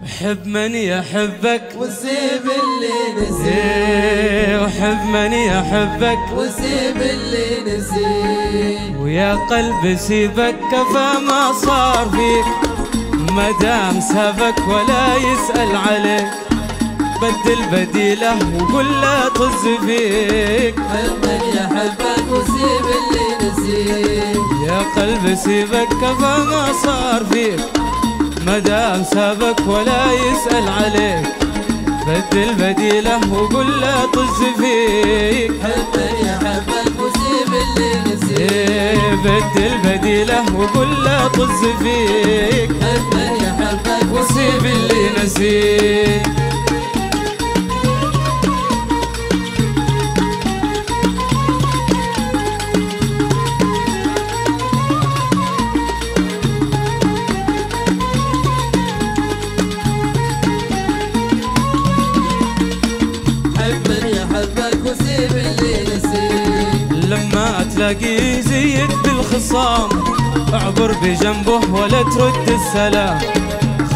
حب من يحبك وسيب اللي نسيك، وحب من يحبك وسيب اللي نسيك، ويا قلب سيبك كفى ما صار فيك، مدام سابك ولا يسأل عليك، بدل بديله وقل لا طز فيك. حب من يحبك وسيب اللي نسيك، يا قلب سيبك كفى ما صار فيك، مدام سابك ولا يسأل عليك، بدل بديله وقل لا طز فيك. حب من يحبك وسيب اللي نسيك، بدل بديله وقل لا طز فيك. حب من يحبك وسيب اللي نسيك. وسيب اللي نسيك، لما تلاقيه زيد بالخصام اعبر بجنبه ولا ترد السلام،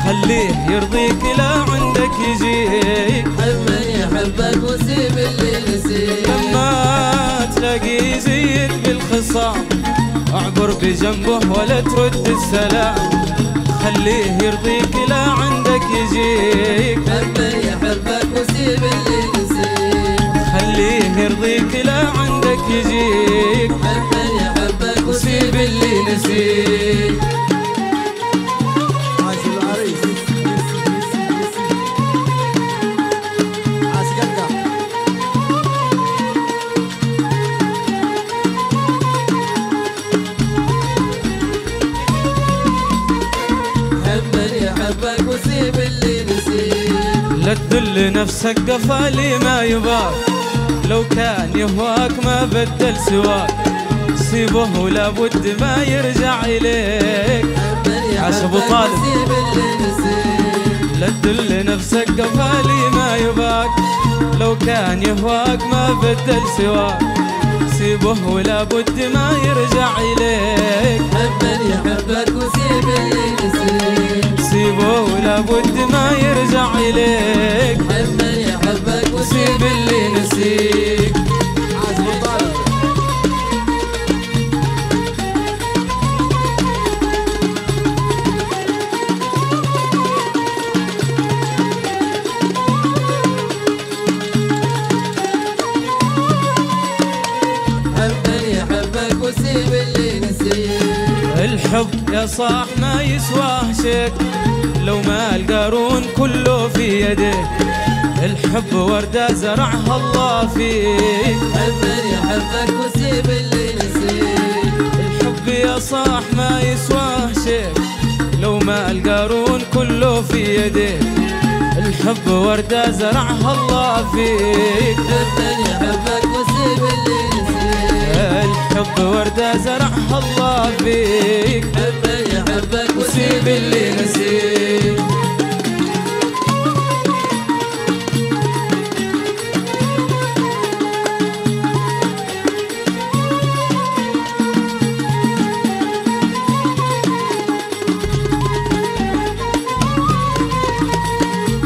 خليه يرضيك لا عندك يجيك. حب من يحبك وسيب اللي نسيك، لما تلاقيه زيد بالخصام اعبر بجنبه ولا ترد السلام، خليه يرضيك لا عندك يجيك. حب من يحبك وسيب اللي نسيك، خليه يرضيك لا عندك يجيك. حب من يحبك وسيب اللي نسيك. عاشق العريس عاشق حب من يحبك وسيب اللي نسيك، لا تدل نفسك قفالي ما يباك، لو كان يهواك ما بدل سواك، سيبه ولا بد ما يرجع إليك. عاش أبو طالب. وسيب اللي نسيك، لا تدل نفسك قفالي ما يباك، لو كان يهواك ما بدل سواك، سيبه ولا بد ما يرجع إليك. حب من يحبك وسيب اللي نسيك، سيبه ولا بد ما يرجع إليك. حب من يحبك وسيب اللي نسيك. عاشق طالب. حب من يحبك وسيب اللي نسيك، الحب يا صاح ما يسواه شيك، لو ما القارون كله في يديك، الحب وردة زرعها الله فيك. حب من يحبك وسيب اللي نسيك، الحب يا صاح ما يسواه شيك، لو ما القارون كله في يديك، الحب وردة زرعها الله فيك. حب من يحبك وسيب اللي نسيك، الحب وردة زرعها الله فيك. حب من يحبك وسيب اللي نسيك.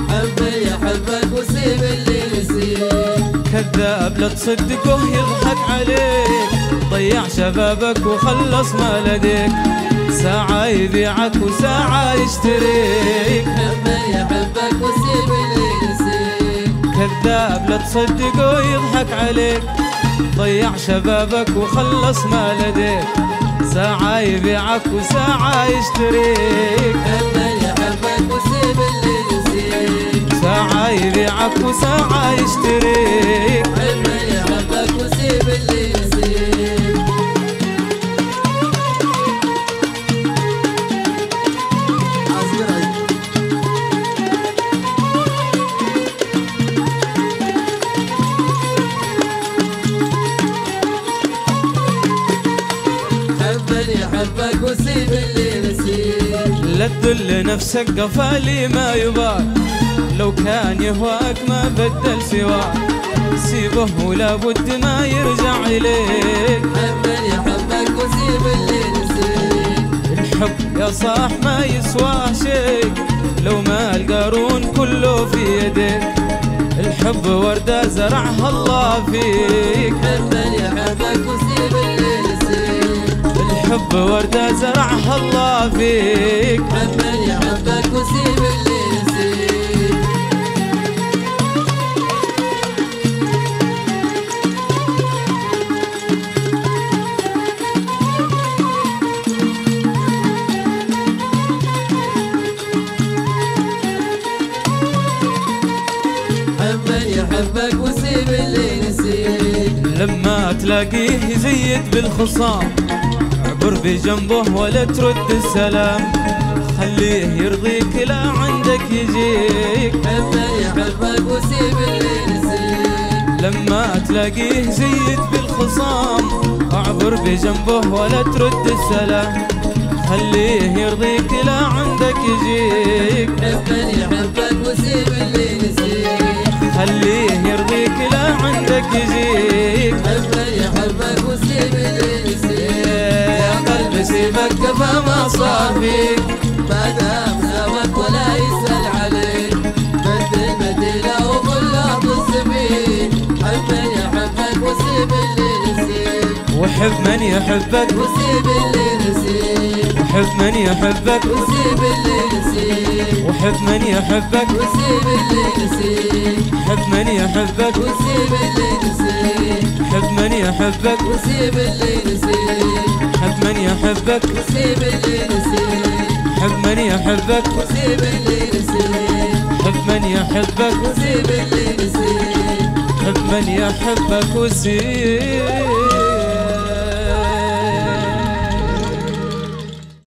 حب من يحبك وسيب اللي نسيك، كذاب لا تصدقه يضحك عليك، ضيع شبابك وخلص ما لديك، ساعة يبيعك وساعة يشتريك. حب من يحبك وسيب اللي نسيك، كذاب لا تصدقه يضحك عليك، ضيع شبابك وخلص ما لديك، ساعة يبيعك وساعة يشتريك. حب من يحبك وسيب اللي نسيك، ساعة يبيعك وساعة يشتريك. حب من يحبك وسيب اللي نسيك، حب من يحبك وسيب اللي نسيك، لا تدل نفسك قفالي ما يباك، لو كان يهواك ما بدل سواك، سيبه ولا بد ما يرجع إليك. حب من يحبك وسيب اللي نسيك، الحب يا صاح ما يسواه شيء، لو ما القارون الحب وردة زرعها الله فيك، حب من يحبك وسيب اللي نسيك. الحب وردة زرعها الله فيك، حب من يحبك وسيب اللي نسيك. حب من يحبك وسيب اللي نسيك. لما تلاقيه يزيد بالخصام اعبر بجنبه ولا ترد السلام، خليه يرضيك لا عندك يجيك. حب من يحبك وسيب اللي نسيك. لما تلاقيه يزيد بالخصام اعبر بجنبه ولا ترد السلام، خليه يرضيك لا عندك يجيك. حب من يحبك وسيب اللي نسيك. خليه يرضيك لا عندك يجيك. حب من يحبك وسيب اللي نسيك. يا قلبي سيبك كفى ما صار فيك، ما دام سابك ولا يسأل عليك. بدل بديله وقل له طز فيك. حب من يحبك وسيب اللي نسيك. وحب من يحبك وسيب اللي نسيك. وحب من يحبك وسيب اللي نسيك. وحب من يحبك وسيب اللي نسيك. حب من يحبك وسيب اللي نسيك. حب من يحبك وسيب اللي نسيك. حب من يحبك وسيب اللي نسيك. حب من يحبك وسيب اللي نسيك. حب من يحبك وسيب اللي نسيك. حب من يحبك وسيب